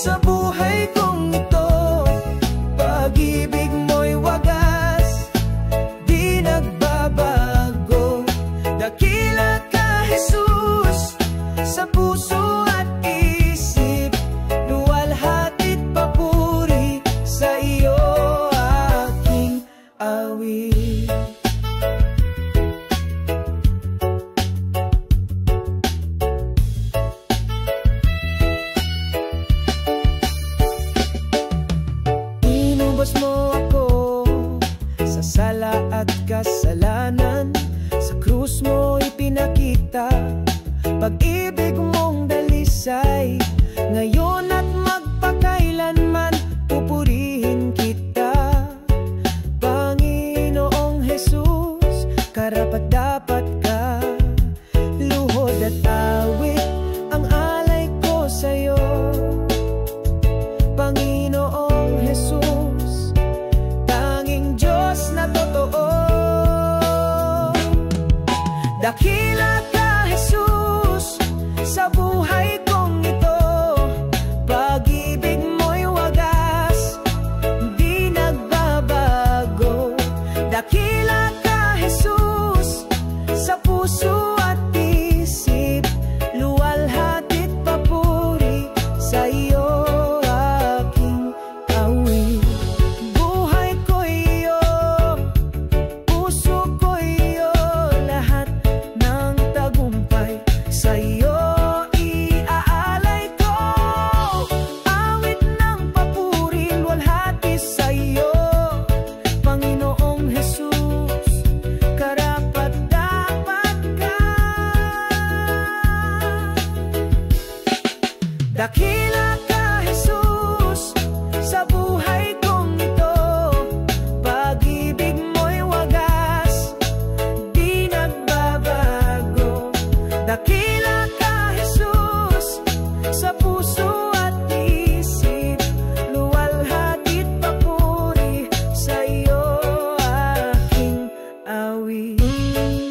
sa buhay kong ito. Pag-ibig mo'y wagas, di nagbabago. Dakila ka, Jesus, sa puso at isip. Luwalhati't papuri sa iyo aking awit. Inubos mo ako sa sala at kasalanan. Sa krus mo ipinakita pag-ibig mong dalisay. Ngayon at magpakailanman pupurihin kita. Panginoong Jesus, karapat-dapat ka. Luhod at awit ang alay ko sa'yo. Panginoong Jesus, tanging Diyos na totoo. Dakila ka, Jesus, sa buhay kong ito. Pag-ibig mo'y wagas, di nagbabago. Dakila ka, Jesus, sa puso at isip. Luwalhati't papuri sa iyo aking awit. Buhay ko iyo, puso ko iyo, lahat ng tagumpay sa iyo iaalay ko. Awit ng papuri, luwalhati sa iyo. Panginoong Jesus, karapat-dapat ka. Dakila ka, Jesus, sa buhay kong ito. Pag-ibig mo'y wagas, di nagbabago. Dakila ka, Jesus, sa puso at isip. Luwalhati't papuri sa iyo aking awit.